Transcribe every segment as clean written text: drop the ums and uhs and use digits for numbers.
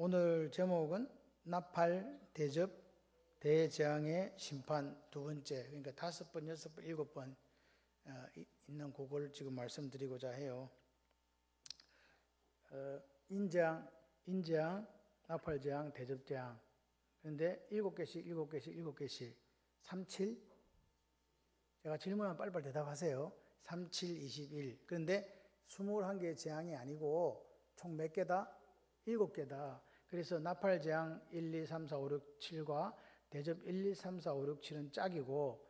오늘 제목은 나팔, 대접, 대재앙의 심판 두 번째, 그러니까 5번, 6번, 7번 있는 그걸 지금 말씀드리고자 해요. 인재앙, 나팔재앙, 대접재앙. 그런데 7개씩 37. 제가 질문하면 빨리빨리 대답하세요. 37, 21. 그런데 21개의 재앙이 아니고 총 몇 개다? 7개다. 그래서 나팔재앙 1, 2, 3, 4, 5, 6, 7과 대접 1, 2, 3, 4, 5, 6, 7은 짝이고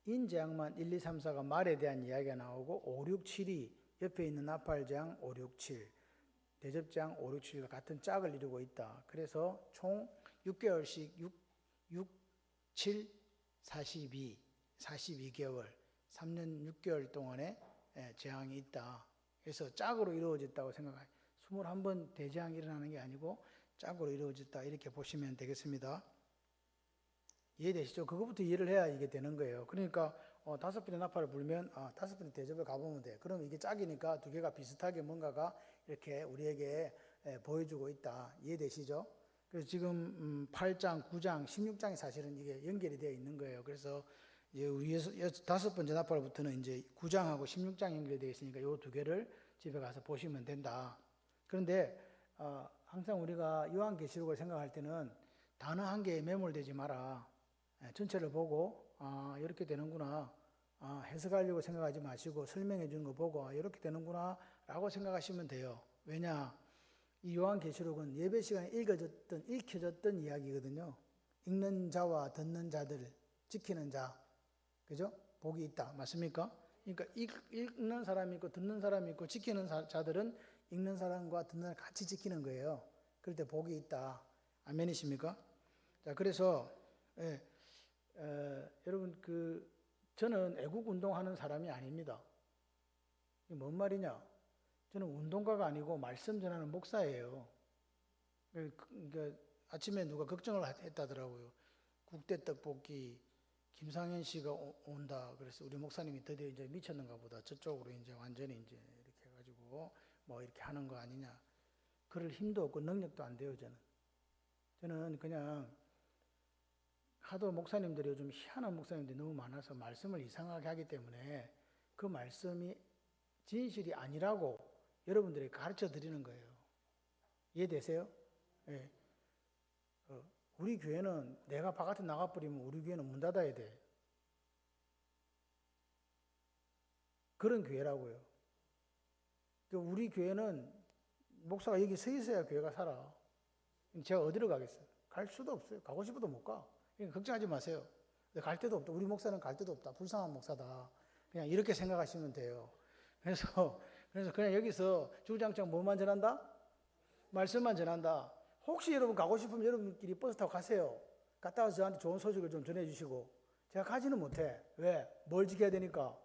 인재앙만 1, 2, 3, 4가 말에 대한 이야기가 나오고 5, 6, 7이 옆에 있는 나팔재앙 5, 6, 7, 대접재앙 5, 6, 7과 같은 짝을 이루고 있다. 그래서 총 6개월씩 6, 7, 42개월 3년 6개월 동안의 재앙이 있다. 그래서 짝으로 이루어졌다고 생각해요. 21번 대재앙이 일어나는 게 아니고 짝으로 이루어졌다, 이렇게 보시면 되겠습니다. 이해되시죠? 그것부터 이해를 해야 이게 되는 거예요. 그러니까 5번의 나팔을 불면 5번의 대접을 가보면 돼. 그럼 이게 짝이니까 두 개가 비슷하게 뭔가가 이렇게 우리에게 보여주고 있다. 이해되시죠? 그래서 지금 8장, 9장, 16장이 사실은 이게 연결이 되어 있는 거예요. 그래서 이제 우리 5번째 나팔부터는 이제 9장하고 16장 연결이 되어 있으니까 이 두 개를 집에 가서 보시면 된다. 그런데 항상 우리가 요한계시록을 생각할 때는 단어 한 개에 매몰되지 마라. 전체를 보고 이렇게 되는구나, 해석하려고 생각하지 마시고 설명해 주는 거 보고 이렇게 되는구나 라고 생각하시면 돼요. 왜냐? 이 요한계시록은 예배 시간에 읽혀졌던 이야기거든요. 읽는 자와 듣는 자들, 지키는 자, 그죠? 복이 있다. 맞습니까? 그러니까 읽는 사람이 있고 듣는 사람이 있고 지키는 자들은 읽는 사람과 듣는 사람 같이 지키는 거예요. 그럴 때 복이 있다. 아멘이십니까? 자, 그래서 여러분 저는 애국 운동하는 사람이 아닙니다. 이게 뭔 말이냐? 저는 운동가가 아니고 말씀 전하는 목사예요. 그러니까 아침에 누가 걱정을 했다더라고요. 국대 떡볶이 김상현 씨가 온다. 그래서 우리 목사님이 드디어 이제 미쳤는가 보다. 저쪽으로 이제 완전히 이제 이렇게 해가지고 뭐 이렇게 하는 거 아니냐. 그럴 힘도 없고 능력도 안 돼요, 저는 그냥 하도 목사님들이 요즘 희한한 목사님들이 너무 많아서 말씀을 이상하게 하기 때문에 그 말씀이 진실이 아니라고 여러분들에게 가르쳐 드리는 거예요. 이해되세요? 네. 우리 교회는 내가 바깥에 나가버리면 우리 교회는 문 닫아야 돼. 그런 교회라고요. 우리 교회는 목사가 여기 서 있어야 교회가 살아. 제가 어디로 가겠어요? 갈 수도 없어요. 가고 싶어도 못 가. 그러니까 걱정하지 마세요. 갈 데도 없다. 우리 목사는 갈 데도 없다. 불쌍한 목사다. 그냥 이렇게 생각하시면 돼요. 그래서 그냥 여기서 주구장창 뭐만 전한다? 말씀만 전한다. 혹시 여러분 가고 싶으면 여러분끼리 버스 타고 가세요. 갔다 와서 저한테 좋은 소식을 좀 전해주시고. 제가 가지는 못해. 왜? 뭘 지켜야 되니까?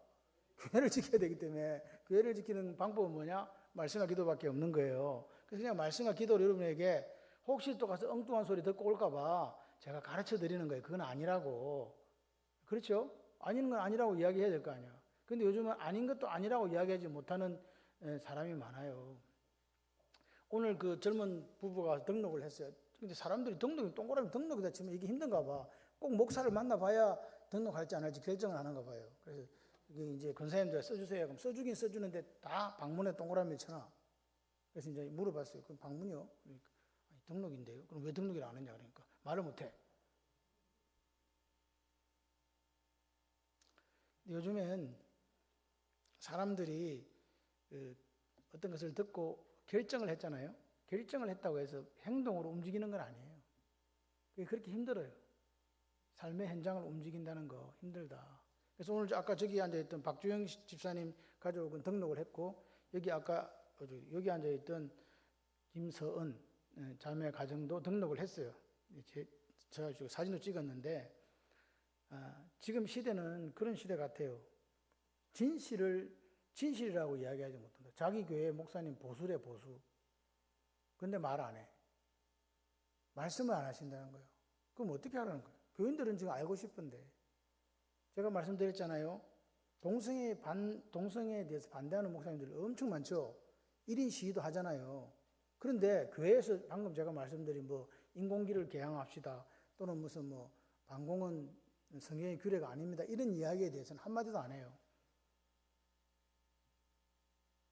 교회를 지켜야 되기 때문에. 교회를 지키는 방법은 뭐냐? 말씀과 기도밖에 없는 거예요. 그래서 그냥 말씀과 기도를 여러분에게 혹시 또 가서 엉뚱한 소리 듣고 올까봐 제가 가르쳐 드리는 거예요. 그건 아니라고. 그렇죠? 아닌 건 아니라고 이야기해야 될 거 아니야. 근데 요즘은 아닌 것도 아니라고 이야기하지 못하는 사람이 많아요. 오늘 그 젊은 부부가 등록을 했어요. 근데 사람들이 동그라미 등록이다 치면 이게 힘든가 봐. 꼭 목사를 만나봐야 등록할지 안 할지 결정을 하는가 봐요. 그래서 이제 권사님들 써주세요. 그럼 써주긴 써주는데 다 방문에 동그라미 쳐놔. 그래서 이제 물어봤어요. 그럼 방문이요? 그러니까 아니, 등록인데요. 그럼 왜 등록을 안 했냐? 그러니까 말을 못해. 요즘엔 사람들이 어떤 것을 듣고 결정을 했잖아요. 결정을 했다고 해서 행동으로 움직이는 건 아니에요. 그게 그렇게 힘들어요. 삶의 현장을 움직인다는 거 힘들다. 그래서 오늘 아까 저기 앉아있던 박주영 집사님 가족은 등록을 했고, 여기 아까 여기 앉아있던 김서은 자매 가정도 등록을 했어요. 제가 사진도 찍었는데 지금 시대는 그런 시대 같아요. 진실이라고 이야기하지 못한다. 자기 교회 목사님 보수래, 보수. 근데 말 안 해. 말씀을 안 하신다는 거예요. 그럼 어떻게 하라는 거예요? 교인들은 지금 알고 싶은데. 제가 말씀드렸잖아요. 동성애에 대해서 반대하는 목사님들 엄청 많죠. 1인 시위도 하잖아요. 그런데 교회에서 방금 제가 말씀드린 뭐 인공기를 개항합시다 또는 무슨 뭐 방공은 성경의 규례가 아닙니다 이런 이야기에 대해서는 한마디도 안 해요.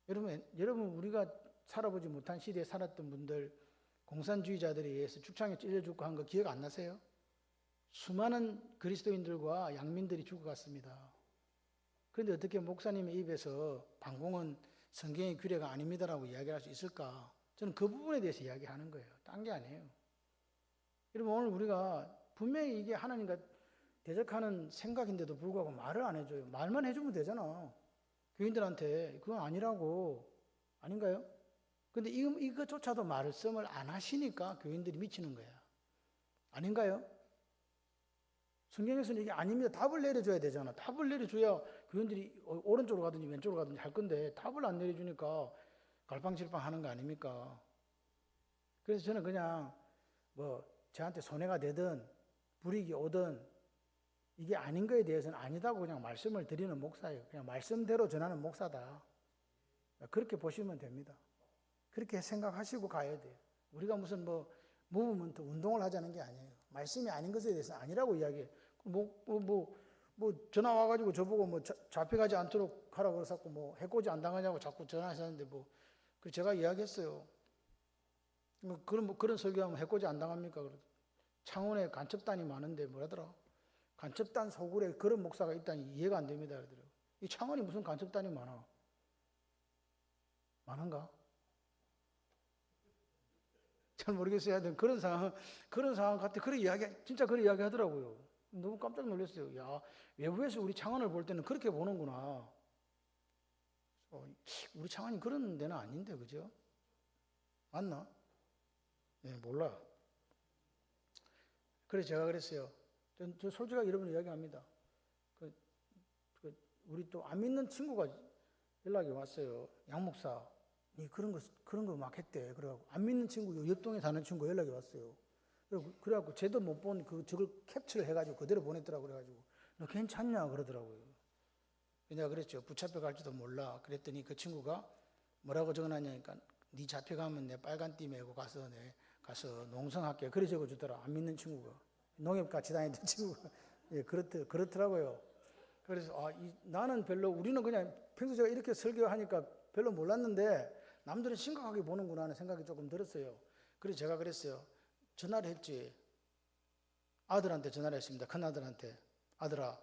여러분 우리가 살아보지 못한 시대에 살았던 분들, 공산주의자들에 의해서 축창에 찔려 죽고 한 거 기억 안 나세요? 수많은 그리스도인들과 양민들이 죽어갔습니다. 그런데 어떻게 목사님의 입에서 방공은 성경의 규례가 아닙니다라고 이야기할 수 있을까? 저는 그 부분에 대해서 이야기하는 거예요. 딴 게 아니에요. 여러분 오늘 우리가 분명히 이게 하나님과 대적하는 생각인데도 불구하고 말을 안 해줘요. 말만 해주면 되잖아. 교인들한테 그건 아니라고. 아닌가요? 근데 이것조차도 말씀을 안 하시니까 교인들이 미치는 거야. 아닌가요? 성경에서는 이게 아닙니다. 답을 내려줘야 되잖아. 답을 내려줘야 교인들이 오른쪽으로 가든지 왼쪽으로 가든지 할 건데 답을 안 내려주니까 갈팡질팡 하는 거 아닙니까? 그래서 저는 그냥 뭐 저한테 손해가 되든 불이익이 오든 이게 아닌 거에 대해서는 아니다고 그냥 말씀을 드리는 목사예요. 그냥 말씀대로 전하는 목사다. 그렇게 보시면 됩니다. 그렇게 생각하시고 가야 돼요. 우리가 무슨 뭐 무브먼트 운동을 하자는 게 아니에요. 말씀이 아닌 것에 대해서는 아니라고 이야기해요. 전화 와가지고 저보고 뭐 잡혀가지 않도록 하라고 그랬었고 뭐 해코지 안 당하냐고 자꾸 전화하셨는데 그 제가 이야기했어요. 그런 설교하면 해코지 안 당합니까? 창원에 간첩단이 많은데 뭐라더라? 간첩단 소굴에 그런 목사가 있다니 이해가 안 됩니다. 그러더라고요. 이 창원이 무슨 간첩단이 많아? 많은가? 잘 모르겠어요. 하여튼 그런 상황 같아. 진짜 그런 이야기 하더라고요. 너무 깜짝 놀랐어요. 야, 외부에서 우리 창원을 볼 때는 그렇게 보는구나. 우리 창원이 그런 데는 아닌데, 그죠? 맞나? 네, 몰라. 그래서 제가 그랬어요. 저 솔직하게 여러분 이야기합니다. 우리 또 안 믿는 친구가 연락이 왔어요. 양 목사, 그런 거 막 했대. 그래갖고 안 믿는 친구, 옆동에 사는 친구 연락이 왔어요. 그래갖고 쟤도 못 본 저걸 캡처를 해가지고 그대로 보냈더라고. 그래가지고 너 괜찮냐 그러더라고요. 내가 그랬죠. 붙잡혀 갈지도 몰라. 그랬더니 그 친구가 뭐라고 적어놨냐니까 네 잡혀가면 내 빨간 띠 메고 가서 농성할게. 그래 적어주더라. 안 믿는 친구가. 농협 같이 다니던 친구가. 예, 그렇더라고요. 그래서 나는 우리는 그냥 평소 제가 이렇게 설교하니까 별로 몰랐는데 남들은 심각하게 보는구나 하는 생각이 조금 들었어요. 그래서 제가 그랬어요. 전화를 했지. 아들한테 전화를 했습니다. 큰아들한테. 아들아,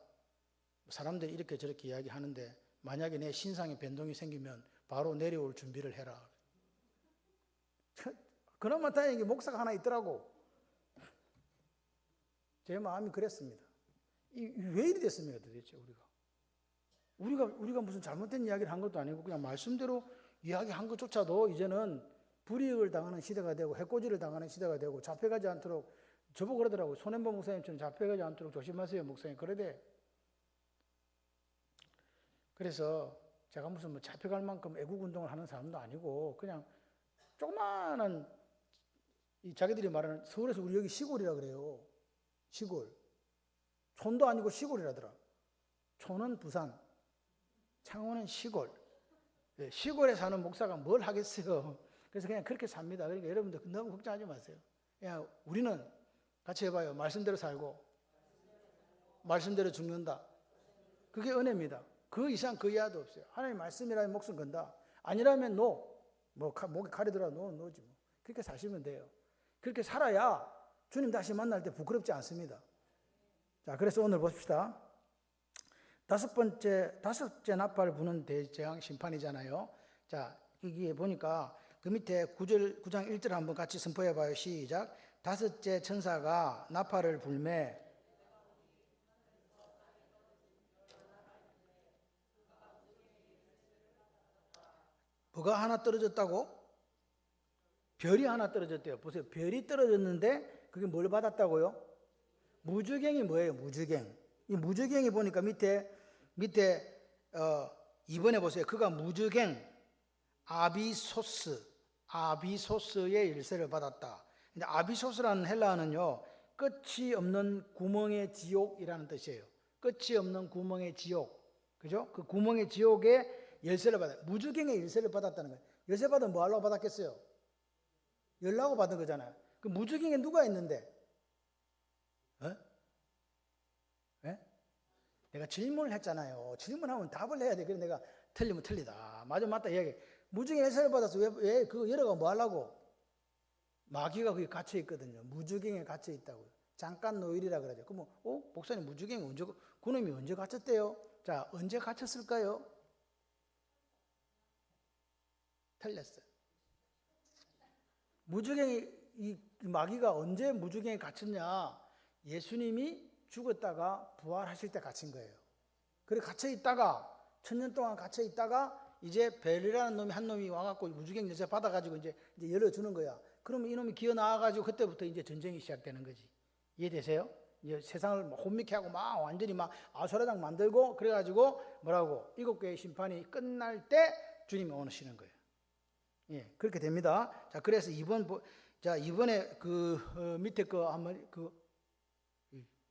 사람들이 이렇게 저렇게 이야기하는데 만약에 내 신상에 변동이 생기면 바로 내려올 준비를 해라. 그나마 다행히 목사가 하나 있더라고. 제 마음이 그랬습니다. 왜 이리 됐습니까 도대체 우리가 무슨 잘못된 이야기를 한 것도 아니고 그냥 말씀대로 이야기한 것조차도 이제는 불이익을 당하는 시대가 되고 해코지를 당하는 시대가 되고 잡혀가지 않도록 저보고 그러더라고요. 손현보 목사님처럼 잡혀가지 않도록 조심하세요 목사님. 그러대. 그래서 제가 무슨 뭐 잡혀갈 만큼 애국운동을 하는 사람도 아니고 그냥 조그마한 자기들이 말하는 서울에서 우리 여기 시골이라 그래요. 시골. 촌도 아니고 시골이라더라. 촌은 부산, 창원은 시골. 시골에 사는 목사가 뭘 하겠어요. 그래서 그냥 그렇게 삽니다. 그러니까 여러분들 너무 걱정하지 마세요. 그냥 우리는 같이 해봐요. 말씀대로 살고 말씀대로 죽는다. 그게 은혜입니다. 그 이상 그 이하도 없어요. 하나님 말씀이라면 목숨 건다. 아니라면 목에 칼이 들어 놓지 뭐. 그렇게 사시면 돼요. 그렇게 살아야 주님 다시 만날 때 부끄럽지 않습니다. 자, 그래서 오늘 보십시다. 다섯째 나팔 부는 대재앙 심판이잖아요. 자, 여기에 보니까 그 밑에 9장 1절 한번 같이 선포해 봐요. 시작. 다섯째 천사가 나팔을 불매 뭐가 하나 떨어졌다고? 별이 하나 떨어졌대요. 보세요. 별이 떨어졌는데 그게 뭘 받았다고요? 무주갱이 뭐예요? 무주갱. 이 무주갱이 보니까 밑에 2번에 보세요. 그가 무주갱 아비소스의 일세를 받았다. 근데 아비소스라는 헬라어는요. 끝이 없는 구멍의 지옥이라는 뜻이에요. 끝이 없는 구멍의 지옥. 그죠? 그 구멍의 지옥에 열쇠를 받아요. 무주갱의 열쇠를 받았다는 거예요. 열쇠 받으면 뭐 하려고 받았겠어요? 열라고 받은 거잖아요. 그 무주경에 누가 있는데? 어? 예? 내가 질문을 했잖아요. 질문하면 답을 해야 돼. 그래 내가 틀리면 틀리다. 맞다 이야기. 무주경에 열쇠를 받아서 왜 그거 열어가 뭐 하려고? 마귀가 거기 갇혀 있거든요. 무주경에 갇혀 있다고요. 잠깐 노일이라 그러죠. 그러면 목사님 무주경에 언제 그놈이 언제 갇혔대요? 자, 언제 갇혔을까요? 틀렸어요. 무주경에 이 마귀가 언제 무주경에 갇혔냐? 예수님이 죽었다가 부활하실 때 갇힌 거예요. 그래 갇혀 있다가 1000년 동안 갇혀 있다가 이제 벨이라는 놈이 한 놈이 와갖고 무주경 열쇠 받아가지고 이제 열어주는 거야. 그러면 이놈이 기어 나와가지고 그때부터 이제 전쟁이 시작되는 거지. 이해되세요? 이제 세상을 혼미케 하고 막 완전히 막 아수라장 만들고 그래가지고 뭐라고 7개의 심판이 끝날 때 주님이 오시는 거예요. 예, 그렇게 됩니다. 자, 그래서 이번에 밑에 거 한번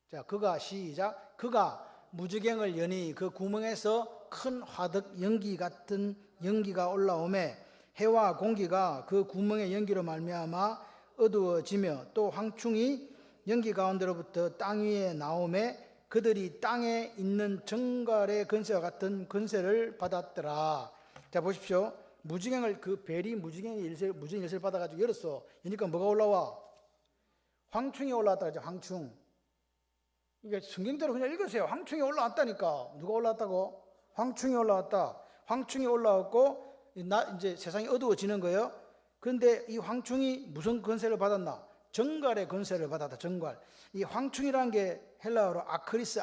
자, 그가 시작. 그가 무주경을 여니 그 구멍에서 큰 화덕 연기 같은 연기가 올라오매 해와 공기가 그 구멍의 연기로 말미암아 어두워지며 또 황충이 연기 가운데로부터 땅 위에 나오매 그들이 땅에 있는 정갈의 권세와 같은 권세를 받았더라. 자, 보십시오. 무주경을 그 벨이 무주경 열쇠를 받아가지고 열었어. 그러니까 뭐가 올라와? 황충이 올라왔다 그러죠. 황충. 이게 성경대로 그냥 읽으세요. 황충이 올라왔다니까. 누가 올라왔다고? 황충이 올라왔다. 황충이 올라왔고 이제 세상이 어두워지는 거예요. 그런데 이 황충이 무슨 권세를 받았나? 정갈의 권세를 받았다. 정갈. 이 황충이라는 게 헬라어로 아크리스.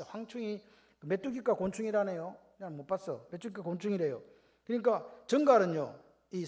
황충이 메뚜기과 곤충이라네요. 그냥 못 봤어. 메뚜기과 곤충이래요. 그러니까 정갈은요. 이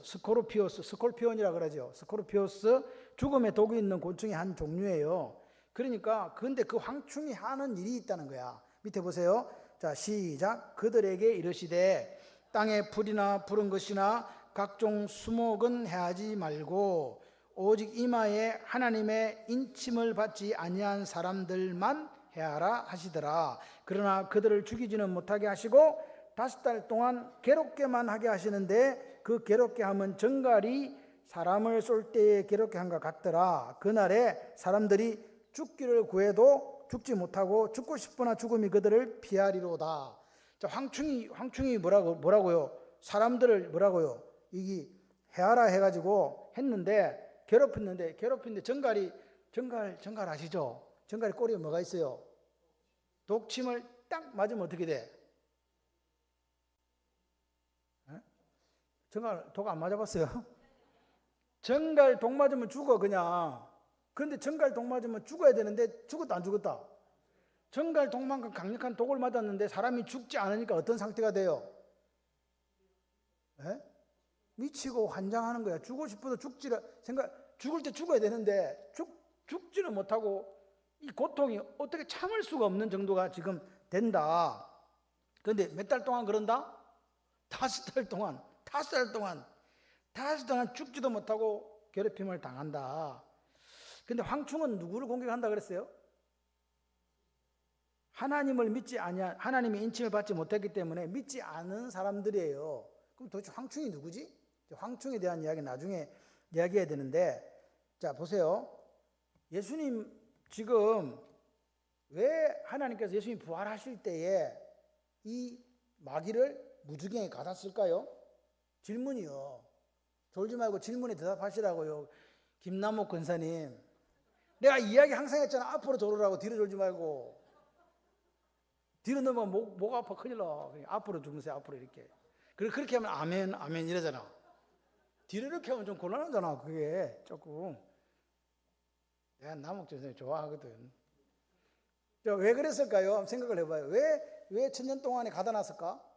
스콜피온이라 그러죠. 스콜피오스 죽음의 독이 있는 곤충의 한 종류예요. 그러니까 근데 그 황충이 하는 일이 있다는 거야. 밑에 보세요. 자, 시작. 그들에게 이르시되 땅에 풀이나 푸른 것이나 각종 수목은 해하지 말고 오직 이마에 하나님의 인침을 받지 아니한 사람들만 해하라 하시더라. 그러나 그들을 죽이지는 못하게 하시고 5달 동안 괴롭게만 하게 하시는데 그 괴롭게 함은 정갈이 사람을 쏠 때에 괴롭게 한 것 같더라. 그날에 사람들이 죽기를 구해도 죽지 못하고 죽고 싶으나 죽음이 그들을 피하리로다. 자, 황충이 뭐라고요? 사람들을 뭐라고요? 이게 해하라 해가지고 괴롭혔는데 정갈 아시죠? 정갈이 꼬리에 뭐가 있어요? 독침을 딱 맞으면 어떻게 돼? 정갈 독 안 맞아봤어요? 정갈 독 맞으면 죽어 그냥. 그런데 정갈 독 맞으면 죽어야 되는데 죽었다 안 죽었다? 정갈 독만큼 강력한 독을 맞았는데 사람이 죽지 않으니까 어떤 상태가 돼요? 미치고 환장하는 거야. 죽고 싶어도 죽을 때 죽어야 되는데 죽지는 못하고 이 고통이 어떻게 참을 수가 없는 정도가 지금 된다. 그런데 몇 달 동안 그런다? 5달 동안 죽지도 못하고 괴롭힘을 당한다. 근데 황충은 누구를 공격한다 그랬어요? 하나님을 믿지 아니한, 하나님의 인침을 받지 못했기 때문에 믿지 않은 사람들이에요. 그럼 도대체 황충이 누구지? 황충에 대한 이야기 나중에 이야기해야 되는데, 자 보세요. 예수님 지금 왜 하나님께서 예수님 부활하실 때에 이 마귀를 무주경에 가뒀을까요? 질문이요. 졸지 말고 질문에 대답하시라고요. 김남옥 권사님. 내가 이야기 항상 했잖아. 앞으로 졸으라고. 뒤로 졸지 말고. 뒤로 넣으면 목 아파 큰일 나. 앞으로 주무세요. 앞으로 이렇게. 그렇게 하면 아멘 이러잖아. 뒤로 이렇게 하면 좀 곤란하잖아. 그게 조금. 내가 남옥 선생님 좋아하거든. 왜 그랬을까요? 한번 생각을 해봐요. 왜 1000년 동안에 가다 놨을까?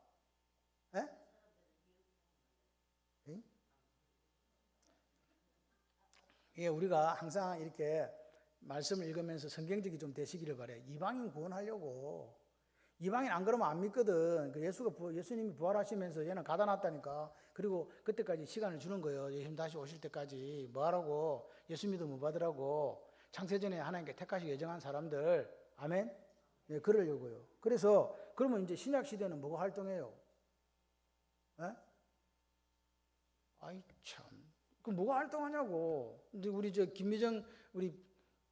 예, 우리가 항상 이렇게 말씀을 읽으면서 성경적이 좀 되시기를 바래요. 이방인 구원하려고. 이방인 안 그러면 안 믿거든. 예수님이 부활하시면서 얘는 가다 놨다니까. 그리고 그때까지 시간을 주는 거예요. 예수님 다시 오실 때까지. 뭐 하라고? 예수 믿으면 뭐 받으라고. 창세전에 하나님께 택하시고 예정한 사람들. 아멘? 네, 그러려고요. 그래서 그러면 이제 신약 시대는 뭐가 활동해요? 아이 참, 그 뭐가 활동하냐고. 근데 우리 저 김미정 우리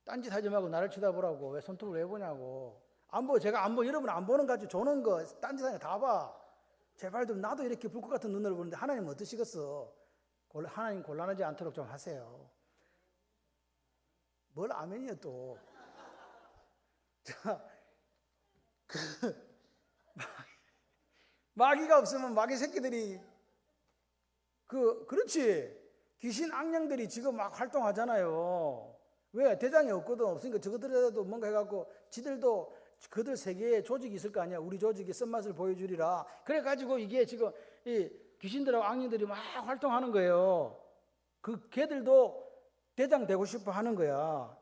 딴짓 하지 말고 나를 쳐다보라고. 왜 손톱을 왜 보냐고. 안 보, 제가 안 보, 여러분 안 보는 가지고 조는 거 딴짓 하는 거 다 봐. 제발 좀 나도 이렇게 불꽃 같은 눈으로 보는데 하나님 어떠시겠어? 하나님 곤란하지 않도록 좀 하세요. 뭘 아멘이야 또. 자, 마귀가 없으면 마귀 새끼들이 그렇지. 귀신 악령들이 지금 막 활동하잖아요. 왜? 대장이 없으니까 저것들이라도 뭔가 해갖고 지들도 그들 세계에 조직이 있을 거 아니야. 우리 조직이 쓴맛을 보여주리라. 그래가지고 이게 지금 이 귀신들하고 악령들이 막 활동하는 거예요. 그 걔들도 대장 되고 싶어 하는 거야.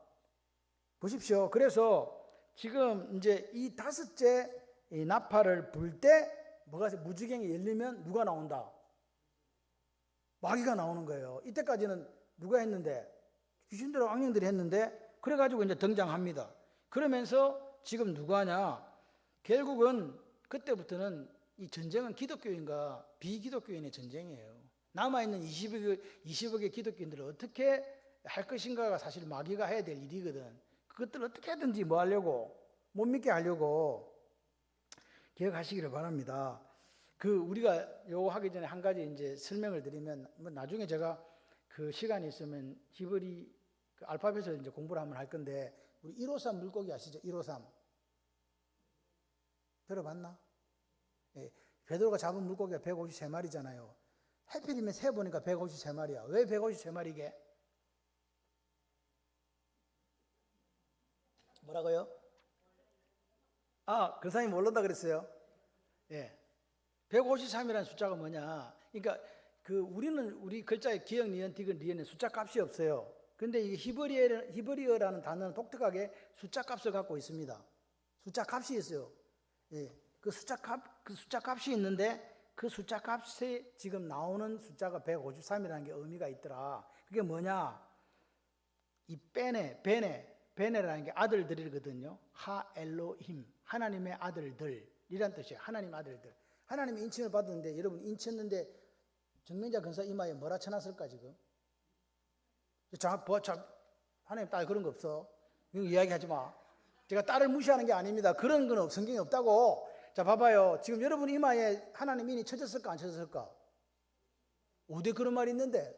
보십시오. 그래서 지금 이제 이 다섯째 이 나팔을 불 때 뭐가 무지개가 열리면 누가 나온다? 마귀가 나오는 거예요. 이때까지는 누가 했는데? 귀신들하고 악령들이 했는데 그래가지고 이제 등장합니다. 그러면서 지금 누가 하냐? 결국은 그때부터는 이 전쟁은 기독교인과 비기독교인의 전쟁이에요. 남아있는 20억의 기독교인들을 어떻게 할 것인가가 사실 마귀가 해야 될 일이거든. 그것들을 어떻게 하든지 뭐 하려고, 못 믿게 하려고 기억하시기를 바랍니다. 우리가 요거 하기 전에 한 가지 이제 설명을 드리면, 뭐 나중에 제가 그 시간이 있으면 히브리 알파벳을 이제 공부를 한번 할 건데, 우리 153 물고기 아시죠? 153. 들어봤나? 예, 베드로가 잡은 물고기가 153마리잖아요. 해필이면 세보니까 153마리야. 왜 153마리게? 뭐라고요? 그 사람이 모른다 그랬어요. 예. 153이라는 숫자가 뭐냐? 그러니까 우리 글자의 기역, 니은, 디귿, 리은에 숫자 값이 없어요. 근데 이게 히브리어라는 단어는 독특하게 숫자 값을 갖고 있습니다. 숫자 값이 있어요. 예. 그 숫자 값이 있는데 그 숫자 값에 지금 나오는 숫자가 153이라는 게 의미가 있더라. 그게 뭐냐? 이 베네라는 게 아들들이거든요. 하엘로힘, 하나님의 아들들이란 뜻이에요. 하나님 아들들. 하나님이 인침을 받았는데, 여러분 인쳤는데 정명자 근사 이마에 뭐라 쳐놨을까 지금? 하나님 딸 그런 거 없어. 이거 이야기하지 마. 제가 딸을 무시하는 게 아닙니다. 그런 건 성경에 없다고. 자, 봐봐요. 지금 여러분 이마에 하나님 인이 쳐졌을까 안 쳐졌을까? 어디 그런 말이 있는데?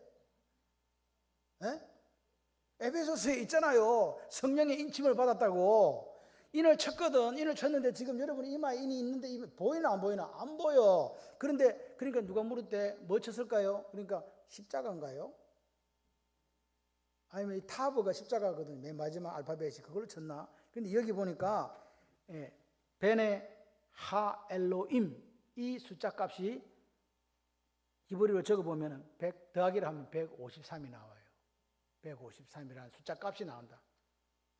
에베소서에 있잖아요. 성령의 인침을 받았다고. 인을 쳤거든. 인을 쳤는데 지금 여러분 이마에 인이 있는데 보이나 안 보이나? 안 보여. 그러니까 누가 물을 때 뭐 쳤을까요? 그러니까 십자가인가요? 아니면 이 타브가 십자가거든요. 맨 마지막 알파벳이 그걸로 쳤나? 근데 여기 보니까 베네 하엘로임 이 숫자 값이 히브리어로 적어보면 100 더하기를 하면 153이 나와요. 153이라는 숫자 값이 나온다.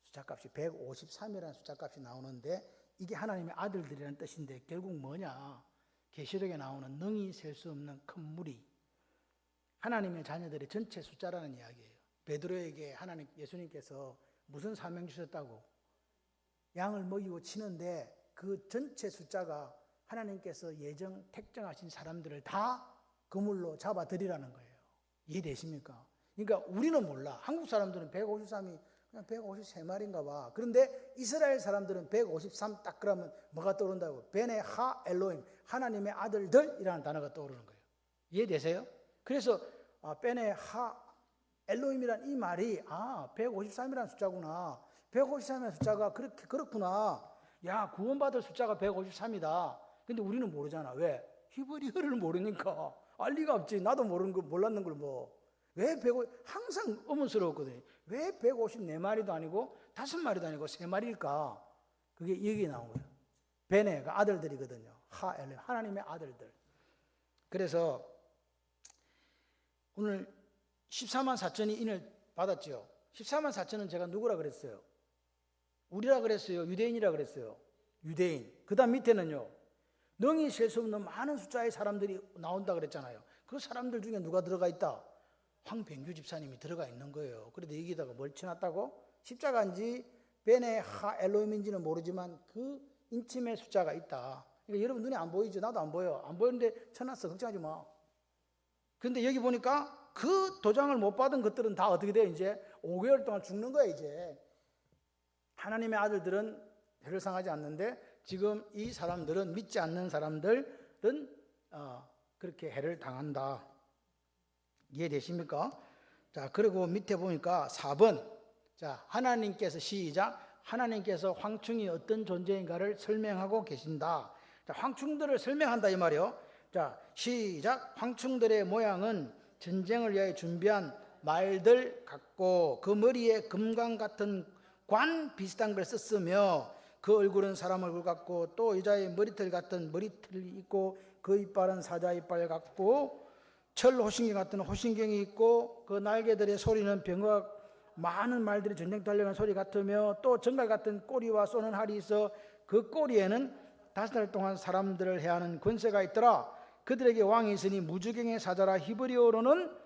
숫자 값이 153이라는 숫자 값이 나오는데 이게 하나님의 아들들이라는 뜻인데 결국 뭐냐? 계시록에 나오는 능히 셀 수 없는 큰 무리. 하나님의 자녀들의 전체 숫자라는 이야기예요. 베드로에게 예수님께서 무슨 사명 주셨다고? 양을 먹이고 치는데 그 전체 숫자가 하나님께서 택정하신 사람들을 다 그물로 잡아들이라는 거예요. 이해되십니까? 그러니까 우리는 몰라. 한국 사람들은 153이 그냥 153마리인가 봐. 그런데 이스라엘 사람들은 153 딱 그러면 뭐가 떠오른다고? 베네 하 엘로임, 하나님의 아들들이라는 단어가 떠오르는 거예요. 이해되세요? 그래서 베네 하 엘로임이란 이 말이 153이라는 숫자구나. 153이라는 숫자가 그렇구나. 야, 구원받을 숫자가 153이다. 근데 우리는 모르잖아. 왜? 히브리어를 모르니까. 알 리가 없지. 나도 몰랐는 걸 뭐. 항상 의문스러웠거든요. 왜 154마리도 아니고 5마리도 아니고 3마리일까? 그게 여기 나온 거예요. 베네가 아들들이거든요. 하나님의 아들들. 그래서 오늘 14만 4천이 인을 받았죠. 14만 4천은 제가 누구라 그랬어요? 우리라 그랬어요? 유대인이라 그랬어요? 유대인. 그 다음 밑에는요. 능히 셀 수 없는 많은 숫자의 사람들이 나온다 그랬잖아요. 그 사람들 중에 누가 들어가 있다? 황병규 집사님이 들어가 있는 거예요. 그런데 여기다가 뭘 쳐놨다고? 십자가인지 베네 하 엘로임인지는 모르지만 그 인침의 숫자가 있다. 그러니까 여러분 눈에 안 보이죠? 나도 안 보여. 안 보이는데 쳐놨어. 걱정하지 마. 근데 여기 보니까 그 도장을 못 받은 것들은 다 어떻게 돼? 이제 5개월 동안 죽는 거야. 이제 하나님의 아들들은 해를 상하지 않는데 지금 이 사람들은, 믿지 않는 사람들은 그렇게 해를 당한다. 이해되십니까? 자, 그리고 밑에 보니까 4번. 자, 하나님께서 시작. 하나님께서 황충이 어떤 존재인가를 설명하고 계신다. 자, 황충들을 설명한다 이 말이요. 자, 시작. 황충들의 모양은 전쟁을 위하여 준비한 말들 같고 그 머리에 금관 같은 관 비슷한 걸 썼으며 그 얼굴은 사람 얼굴 같고 또 여자의 머리털 같은 머리털이 있고 그 이빨은 사자 이빨 같고 철 호신경 같은 호신경이 있고 그 날개들의 소리는 병과 많은 말들이 전쟁 달려가는 소리 같으며 또 정갈 같은 꼬리와 쏘는 활이 있어 그 꼬리에는 5달 동안 사람들을 해하는 권세가 있더라. 그들에게 왕이 있으니 무주경의 사자라. 히브리어로는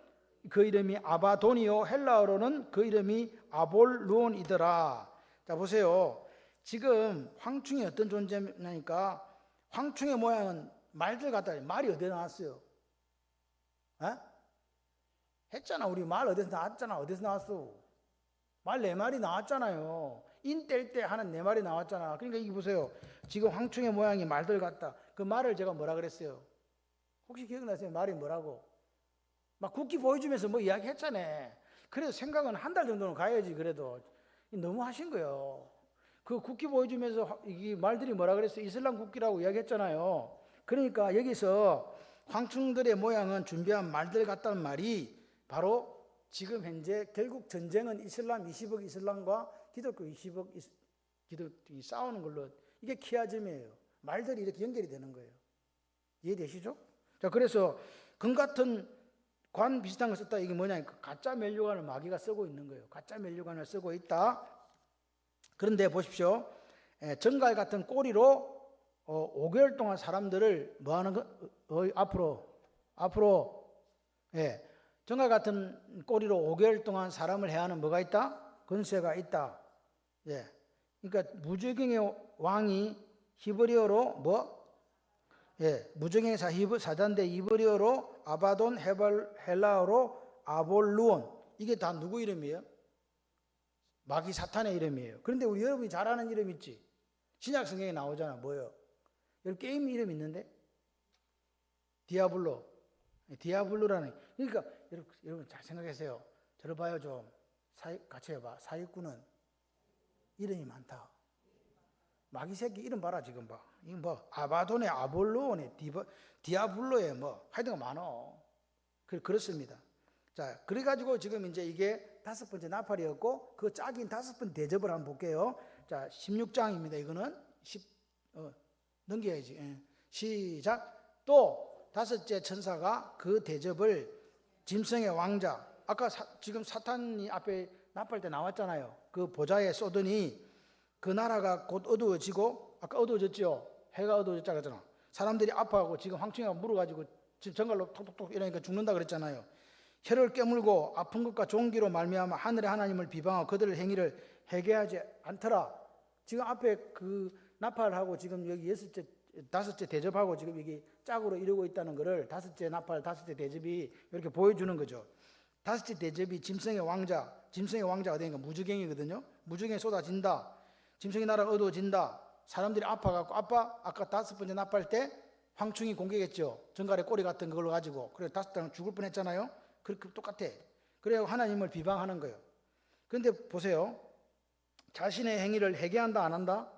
그 이름이 아바도니오, 헬라어로는 그 이름이 아볼루온이더라. 자, 보세요. 지금 황충이 어떤 존재냐니까 황충의 모양은 말들 같다. 말이 어디서 나왔어요? 에? 했잖아. 우리 말 어디서 나왔잖아. 어디서 나왔어? 말 4마리 나왔잖아요. 인 뗄 때 하는 4마리 나왔잖아. 그러니까 이게 보세요. 지금 황충의 모양이 말들 같다. 그 말을 제가 뭐라 그랬어요? 혹시 기억나세요? 말이 뭐라고? 막 국기 보여주면서 뭐 이야기 했잖아. 그래서 생각은 한 달 정도는 가야지. 그래도 너무 하신 거예요. 그 국기 보여주면서 이 말들이 뭐라 그랬어요? 이슬람 국기라고 이야기했잖아요. 그러니까 여기서 황충들의 모양은 준비한 말들 같다는 말이 바로 지금 현재 결국 전쟁은 이슬람 20억 이슬람과 기독교 20억 기독교이 싸우는 걸로 이게 키아즘이에요. 말들이 이렇게 연결이 되는 거예요. 이해되시죠? 자, 그래서 금 같은 관 비슷한 거 썼다. 이게 뭐냐? 가짜 면류관을 마귀가 쓰고 있는 거예요. 가짜 면류관을 쓰고 있다. 그런데 보십시오. 정갈 같은 꼬리로 5개월 동안 사람들을 뭐 하는 거? 앞으로 정갈 같은 꼬리로 5개월 동안 사람을 해야 하는 뭐가 있다? 권세가 있다. 예. 그러니까 무주경의 왕이 히브리어로 뭐? 예, 무주경의 사자인데 히브리어로 아바돈, 헬라어로 아볼루온. 이게 다 누구 이름이에요? 마귀 사탄의 이름이에요. 그런데 우리 여러분이 잘 아는 이름 있지? 신약 성경에 나오잖아. 뭐예요? 여기 게임 이름 있는데? 디아블로라는. 그러니까 여러분 잘 생각하세요. 저를 봐요 좀. 같이 해봐. 사기꾼은 이름이 많다. 마귀 새끼 이름 봐라 지금 봐. 이거 뭐 아바돈에 아볼로온에 디아블로에 뭐 하여튼 많어. 그렇습니다. 자, 그래가지고 지금 이제 이게 5번째 나팔이었고 그 짝인 5번 대접을 한번 볼게요. 자, 16장입니다. 이거는 넘겨야지. 예. 시작. 또 5째 천사가 그 대접을 짐승의 왕자, 아까 지금 사탄이 앞에 나팔 때 나왔잖아요. 그 보좌에 쏘더니 그 나라가 곧 어두워지고, 아까 어두워졌죠. 해가 어두워졌다 그랬잖아. 사람들이 아파하고 지금 황충이가 물어가지고 지금 정갈로 톡톡톡 이러니까 죽는다 그랬잖아요. 혀를 깨물고 아픈 것과 종기로 말미암아 하늘의 하나님을 비방하고 그들의 행위를 회개하지 않더라. 지금 앞에 그 나팔하고 지금 여기 5째 대접하고 지금 여기 짝으로 이루고 있다는 것을 5째 나팔, 5째 대접이 이렇게 보여주는 거죠. 5째 대접이 짐승의 왕자가 되니까 무주경이거든요. 무주경이 쏟아진다. 짐승의 나라가 어두워진다. 사람들이 아파갖고 아까 5번째 나팔 때 황충이 공격했죠. 정갈의 꼬리 같은 그걸로 가지고. 그래서 5달 죽을 뻔했잖아요. 그렇게 똑같아. 그래야 하나님을 비방하는 거예요. 그런데 보세요. 자신의 행위를 회개한다 안 한다?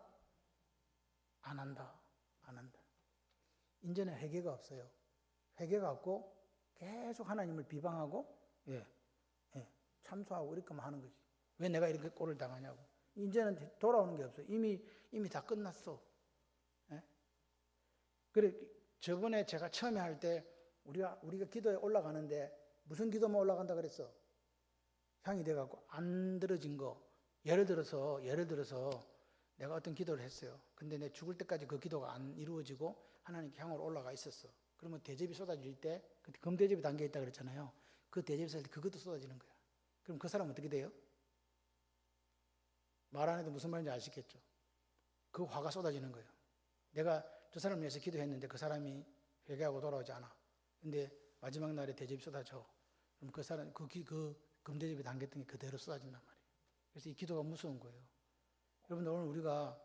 안 한다. 이제는 회개가 없어요. 회개가 없고 계속 하나님을 비방하고 참소하고 이렇게만 하는 거지. 왜 내가 이렇게 꼴을 당하냐고. 이제는 돌아오는 게 없어요. 이미 다 끝났어. 그래 저번에 제가 처음에 할 때 우리가 기도에 올라가는데 무슨 기도만 올라간다 그랬어? 향이 돼갖고 안 들어진 거. 예를 들어서 내가 어떤 기도를 했어요. 근데 내 죽을 때까지 그 기도가 안 이루어지고 하나님께 향으로 올라가 있었어. 그러면 대접이 쏟아질 때, 그때 금대접이 담겨 있다 그랬잖아요. 그 대접이 쏟아질 때 그것도 쏟아지는 거야. 그럼 그 사람은 어떻게 돼요? 말 안 해도 무슨 말인지 아시겠죠? 그 화가 쏟아지는 거예요. 내가 저 사람을 위해서 기도했는데 그 사람이 회개하고 돌아오지 않아. 근데 마지막 날에 대접이 쏟아져. 그럼 그 사람 그 금대접에 담겼던 게 그대로 쏟아진단 말이에요. 그래서 이 기도가 무서운 거예요. 여러분 오늘 우리가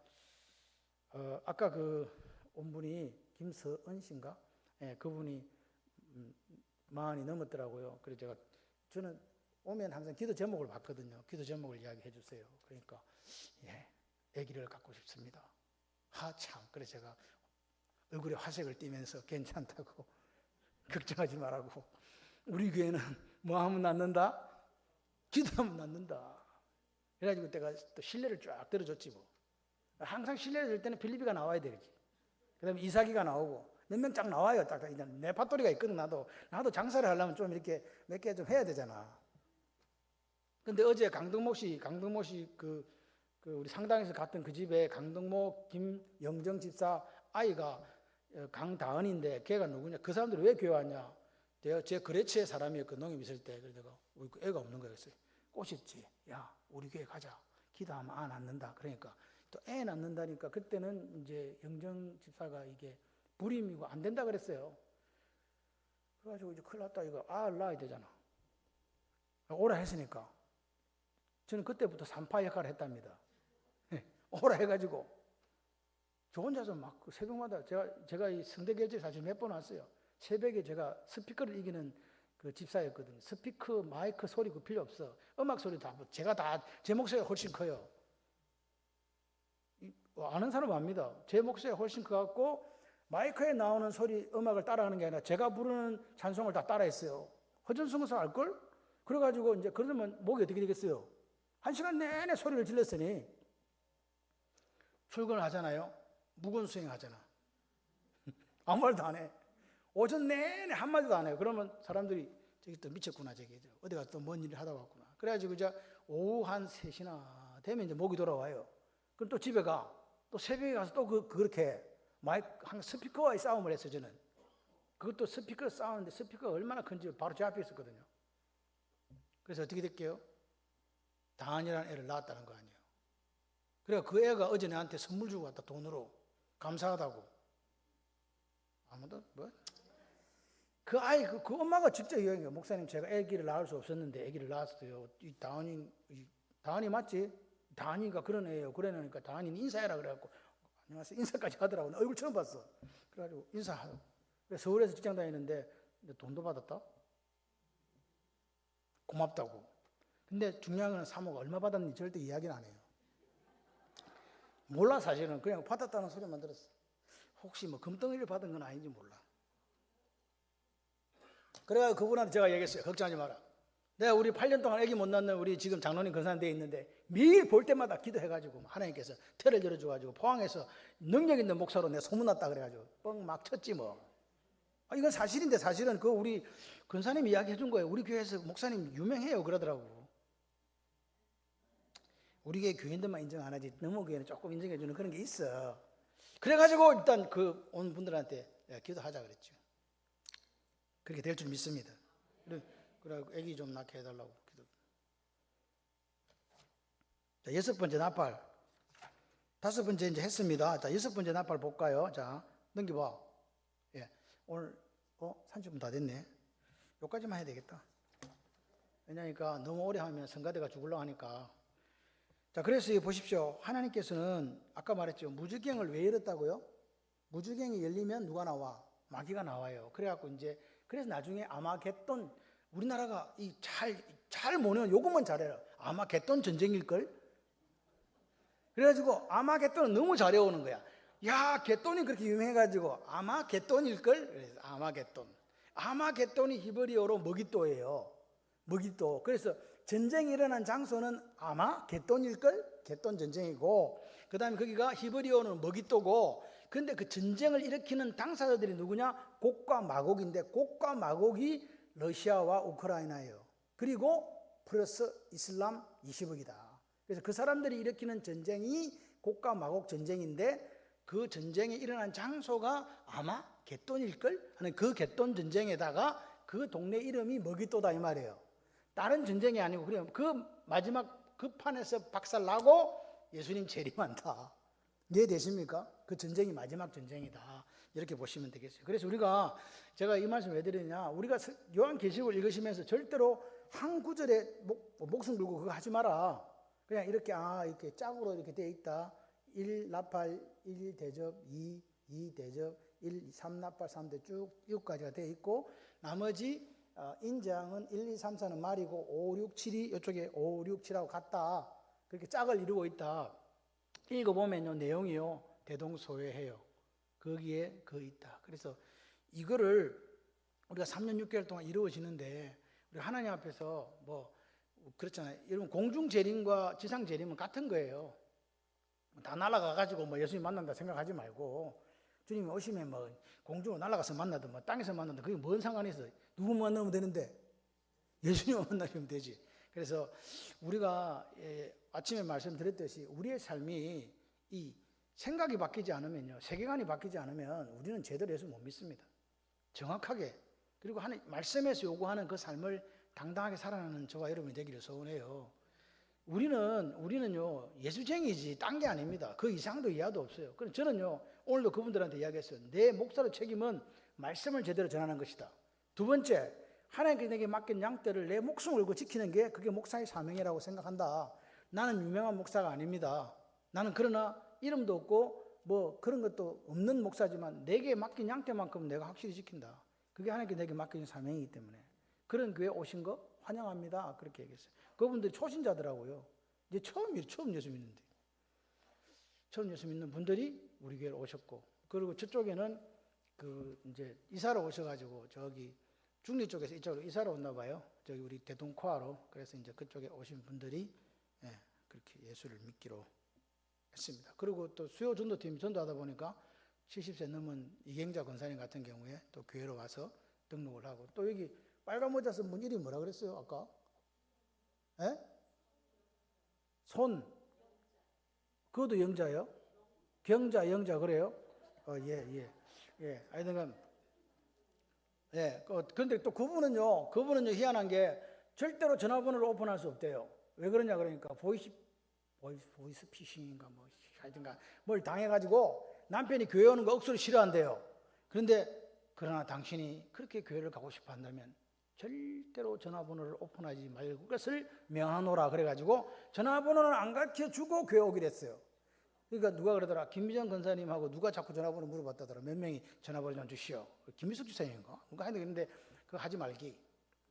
아까 그 온 분이 김서은 씨인가? 예, 그분이 40이 넘었더라고요. 그래서 저는 오면 항상 기도 제목을 봤거든요. 기도 제목을 이야기해 주세요. 그러니까 아기를 갖고 싶습니다. 참. 그래서 제가 얼굴에 화색을 띠면서 괜찮다고 걱정하지 말라고. 우리 교회는 뭐 하면 낫는다? 기도하면 낫는다. 그래가지고 내가 또 신뢰를 쫙 들어줬지 뭐. 항상 신뢰를 줄 때는 빌립비가 나와야 되지. 그 다음에 이사기가 나오고 몇 명 쫙 나와요. 딱 내 팟도리가 있거든. 나도 장사를 하려면 좀 이렇게 몇 개 좀 해야 되잖아. 근데 어제 강동모 씨 그 우리 상당에서 갔던 그 집에 강동모 김영정 집사 아이가 강다은인데 걔가 누구냐? 그 사람들이 왜 교회 왔냐? 제 거래처의 사람이었고 농협 있을 때 그래서 우리 애가 없는 거였어요. 꼬셨지. 야, 우리 교회 가자. 기도하면 안 낳는다. 그러니까 또 애 낳는다니까 그때는 이제 영정 집사가 이게 불임이고 안 된다 그랬어요. 그래가지고 이제 큰일 났다 이거 낳아야 되잖아. 오라 했으니까 저는 그때부터 산파 역할을 했답니다. 오라 해가지고 저 혼자서 막 새벽마다 제가 이 성대결제 사실 몇 번 왔어요. 새벽에 제가 스피커를 이기는 그 집사였거든요. 스피커 마이크 소리 그 필요 없어. 음악 소리 제가 다 제 목소리가 훨씬 커요. 아는 사람 압니다. 제 목소리가 훨씬 커갖고 마이크에 나오는 소리 음악을 따라하는 게 아니라 제가 부르는 찬송을 다 따라했어요. 허전승서 알걸? 그래가지고 이제 그러면 목이 어떻게 되겠어요? 1시간 내내 소리를 질렀으니 출근을 하잖아요. 무건 수행하잖아. 아무 말도 안 해. 오전 내내 한마디도 안 해요. 그러면 사람들이 저기 또 미쳤구나. 저기 어디 가서 또 뭔 일을 하다 왔구나. 그래가지고 이제 오후 한 3시나 되면 이제 목이 돌아와요. 그럼 또 집에 가. 또 새벽에 가서 또 그렇게 마이크 스피커와의 싸움을 했어요. 저는. 그것도 스피커 싸우는데 스피커가 얼마나 큰지 바로 제 앞에 있었거든요. 그래서 어떻게 됐게요? 다한이라는 애를 낳았다는 거 아니에요. 그래서 그 애가 어제 나한테 선물 주고 갔다. 돈으로. 감사하다고. 아무도 뭐? 그 아이 그 엄마가 직접 이야기해요. 목사님 제가 아기를 낳을 수 없었는데 아기를 낳았어요. 이 다한이 맞지? 다한이가 그런 애예요. 그러니까 다한이는 인사해라 그래갖고 안녕하세요 인사까지 하더라고. 나 얼굴 처음 봤어. 그래가지고 인사하고. 서울에서 직장 다니는데 돈도 받았다. 고맙다고. 근데 중요한 건 사모가 얼마 받았는지 절대 이야기는 안 해요. 몰라 사실은 그냥 받았다는 소리만 들었어. 혹시 뭐 금덩이를 받은 건 아닌지 몰라. 그래가지고 그분한테 제가 얘기했어요. 걱정하지 마라. 내가 우리 8년 동안 애기 못 낳는 우리 지금 장로님 건산대에 있는데 매일 볼 때마다 기도해가지고 하나님께서 틀을 열어줘가지고 포항에서 능력 있는 목사로 내가 소문났다 그래가지고 뻥 막 쳤지 뭐. 이건 사실인데 사실은 그 우리 건사님이 이야기해준 거예요. 우리 교회에서 목사님 유명해요 그러더라고. 우리 교회 교인들만 인정 안 하지 너무 교회는 조금 인정해주는 그런 게 있어. 그래가지고 일단 그 온 분들한테 기도하자 그랬죠. 그렇게 될 줄 믿습니다. 그래 애기 좀 낳게 해달라고 기도. 자, 6번째 나팔. 5번째 이제 했습니다. 자, 6번째 나팔 볼까요? 자, 넘겨봐. 예, 오늘 30분 다 됐네. 여기까지만 해야 되겠다. 왜냐니까 너무 오래 하면 성가대가 죽으려고 하니까. 자, 그래서 여기 보십시오. 하나님께서는 아까 말했죠. 무주경을 왜 열었다고요? 무주경이 열리면 누가 나와? 마귀가 나와요. 그래갖고 이제 그래서 나중에 아마겟돈 우리나라가 이 잘 모르는 요것만 잘해라. 아마겟돈 전쟁일걸? 그래가지고 아마겟돈은 너무 잘해오는 거야. 야, 겟돈이 그렇게 유명해가지고 아마겟돈일걸? 그래서 아마겟돈. 아마겟돈이 히브리어로 머깃도예요. 머깃도. 그래서 전쟁이 일어난 장소는 아마겟돈일걸? 겟돈 전쟁이고 그 다음에 거기가 히브리어는 머깃도고 근데 그 전쟁을 일으키는 당사자들이 누구냐? 곡과 마곡인데 곡과 마곡이 러시아와 우크라이나예요. 그리고 플러스 이슬람 20억이다. 그래서 그 사람들이 일으키는 전쟁이 곡과 마곡 전쟁인데 그 전쟁이 일어난 장소가 아마 겟돈일걸? 하는 그 겟돈 전쟁에다가 그 동네 이름이 머깃도다 이 말이에요. 다른 전쟁이 아니고 그냥 그 마지막 그 판에서 박살나고 예수님 재림한다. 이해되십니까? 그 전쟁이 마지막 전쟁이다. 이렇게 보시면 되겠어요. 그래서 우리가 제가 이 말씀 왜 드리냐, 우리가 요한계시록을 읽으시면서 절대로 한 구절에 목숨 걸고 그거 하지 마라. 그냥 이렇게 이렇게 짝으로 이렇게 되어 있다. 1 나팔 1 대접 2 대접 1 3 나팔 3대 쭉 6까지가 되어 있고, 나머지 인장은 1 2 3 4는 말이고 5 6 7이 이쪽에 5 6 7하고 같다. 그렇게 짝을 이루고 있다. 읽어보면요, 내용이요 대동소이해요. 거기에 있다. 그래서 이거를 우리가 3년 6개월 동안 이루어지는데, 우리 하나님 앞에서 뭐 그렇잖아요. 여러분, 공중 재림과 지상 재림은 같은 거예요. 다 날아가가지고 뭐 예수님 만난다 생각하지 말고, 주님이 오시면 뭐 공중으로 날아가서 만나든 뭐 땅에서 만나든 그게 뭔 상관이 있어요. 누구 만나면 되는데? 예수님 만나면 되지. 그래서 우리가 아침에 말씀드렸듯이 우리의 삶이 이 생각이 바뀌지 않으면요, 세계관이 바뀌지 않으면 우리는 제대로 예수 못 믿습니다. 정확하게. 그리고 하나님 말씀에서 요구하는 그 삶을 당당하게 살아가는 저와 여러분이 되기를 소원해요. 우리는요 예수쟁이지 딴 게 아닙니다. 그 이상도 이하도 없어요. 그럼 저는요 오늘도 그분들한테 이야기했어요. 내 목사의 책임은 말씀을 제대로 전하는 것이다. 두 번째, 하나님께서 내게 맡긴 양떼를 내 목숨을 걸고 지키는 게 그게 목사의 사명이라고 생각한다. 나는 유명한 목사가 아닙니다. 나는 그러나 이름도 없고 뭐 그런 것도 없는 목사지만 내게 맡긴 양떼만큼은 내가 확실히 지킨다. 그게 하나님께 내게 맡긴 사명이기 때문에 그런 교회 오신 거 환영합니다. 그렇게 얘기했어요. 그분들이 초신자더라고요. 이제 처음 예수 믿는데, 처음 예수 믿는 분들이 우리 교회에 오셨고, 그리고 저쪽에는 이제 이사로 오셔가지고 저기 중리 쪽에서 이쪽으로 이사로 왔나 봐요. 저기 우리 대동코아로. 그래서 이제 그쪽에 오신 분들이 그렇게 예수를 믿기로 했습니다. 그리고 또 수요 전도팀 전도하다 보니까 70세 넘은 이경자 권사님 같은 경우에 또 교회로 와서 등록을 하고, 또 여기 빨간 모자 쓴 분 이름이 뭐라 그랬어요 아까? 손. 그것도 영자예요? 경자, 영자 그래요? 예. 하여튼간 그런데 또 그분은요 희한한 게 절대로 전화번호를 오픈할 수 없대요. 왜 그러냐 그러니까 보이스 피싱인가 뭐 하여튼간 뭘 당해가지고 남편이 교회 오는 거 억수로 싫어한대요. 그러나 당신이 그렇게 교회를 가고 싶어 한다면 절대로 전화번호를 오픈하지 말고 그것을 명하노라 그래가지고 전화번호는 안 가르쳐주고 교회 오기로 했어요. 그러니까 누가 그러더라, 김미정 권사님하고 누가 자꾸 전화번호 물어봤다더라. 몇 명이 전화번호 좀 주시오. 김미숙 지사님인가? 누가 했는데 그거 하지 말기.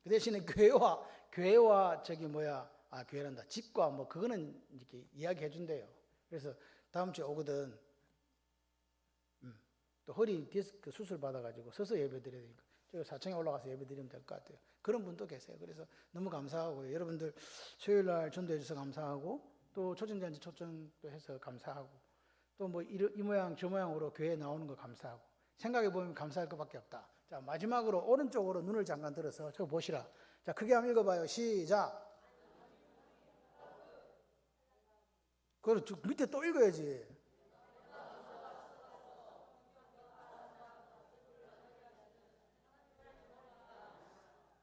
그 대신에 교회와 교회란다. 집과 뭐 그거는 이렇게 이야기해 준대요. 그래서 다음 주에 오거든. 또 허리 디스크 수술 받아가지고 서서 예배 드려야 되니까 저 4층에 올라가서 예배 드리면 될 것 같아요. 그런 분도 계세요. 그래서 너무 감사하고요. 여러분들 수요일 날 전도해 주셔서 감사하고, 또 초청잔치 초청도 해서 감사하고, 또 뭐 이 모양 저 모양으로 교회에 나오는 거 감사하고, 생각해 보면 감사할 것밖에 없다. 자, 마지막으로 오른쪽으로 눈을 잠깐 들어서 저거 보시라. 자, 크게 한번 읽어봐요. 시작. 그걸 밑에 또 읽어야지.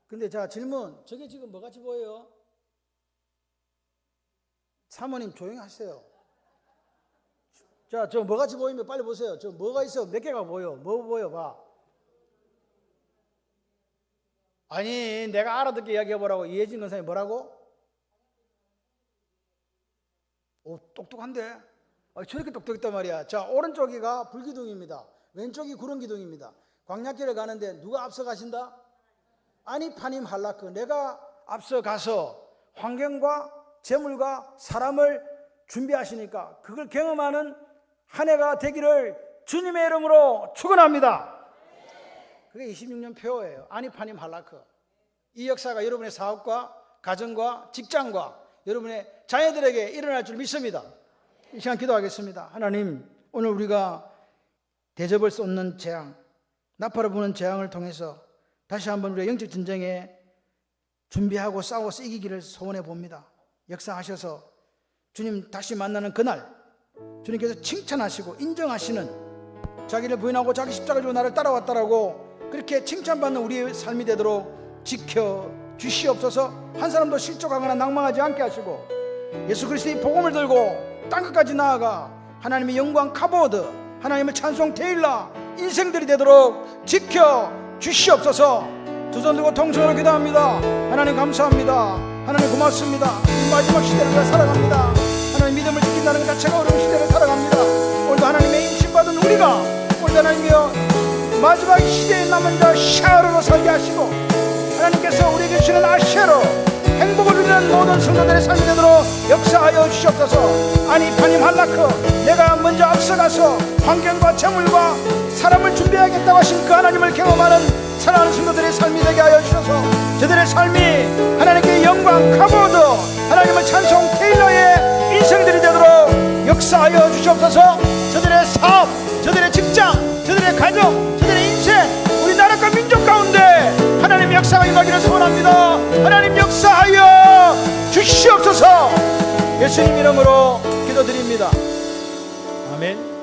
근데 자, 질문. 저게 지금 뭐같이 보여요? 사모님 조용히 하세요. 자, 저 뭐같이 보이면 빨리 보세요. 저 뭐가 있어? 몇 개가 보여? 뭐 보여? 봐. 아니, 내가 알아듣게 이야기해보라고. 이혜진 권사님 뭐라고? 오, 똑똑한데? 저렇게 똑똑했단 말이야. 자, 오른쪽이가 불기둥입니다. 왼쪽이 구름기둥입니다. 광야길을 가는데 누가 앞서 가신다? 아니 파님 할라크, 내가 앞서 가서 환경과 재물과 사람을 준비하시니까 그걸 경험하는 한 해가 되기를 주님의 이름으로 축원합니다. 그게 26년 표예요. 아니 파님 할라크. 이 역사가 여러분의 사업과 가정과 직장과 여러분의 자녀들에게 일어날 줄 믿습니다. 이 시간 기도하겠습니다. 하나님, 오늘 우리가 대접을 쏟는 재앙, 나팔을 부는 재앙을 통해서 다시 한번 우리의 영적 전쟁에 준비하고 싸워서 이기기를 소원해 봅니다. 역사하셔서 주님 다시 만나는 그날 주님께서 칭찬하시고 인정하시는, 자기를 부인하고 자기 십자가 지고 나를 따라왔다라고 그렇게 칭찬받는 우리의 삶이 되도록 지켜 주시옵소서. 한 사람도 실족하거나 낭망하지 않게 하시고 예수 그리스도의 복음을 들고 땅끝까지 나아가 하나님의 영광 카보드, 하나님의 찬송 테일라 인생들이 되도록 지켜 주시옵소서. 두 손 들고 통성으로 기도합니다. 하나님 감사합니다. 하나님 고맙습니다. 이 마지막 시대를 우리가 살아갑니다. 하나님 믿음을 지킨다는 것 자체가 어려운 시대를 살아갑니다. 오늘도 하나님의 인침받은 우리가 오늘도 하나님이여 마지막 시대에 남은 자 샤르로 살게 하시고, 하나님께서 우리에게 주시는 아시아로 행복을 누리는 모든 성도들의 삶이 되도록 역사하여 주시옵소서. 아니 파님 할라크, 내가 먼저 앞서가서 환경과 재물과 사람을 준비하겠다고 하신 그 하나님을 경험하는 사랑하는 성도들의 삶이 되게 하여 주셔서 저들의 삶이 하나님께 영광, 카보드, 하나님을 찬송, 테일러의 인생들이 되도록 역사하여 주시옵소서. 저들의 사업, 저들의 직장, 저들의 가정, 저들의 인생, 우리나라과 민족 가운데 하나님 역사가 임하기를 소원합니다. 하나님 역사하여 주시옵소서. 예수님 이름으로 기도드립니다. 아멘.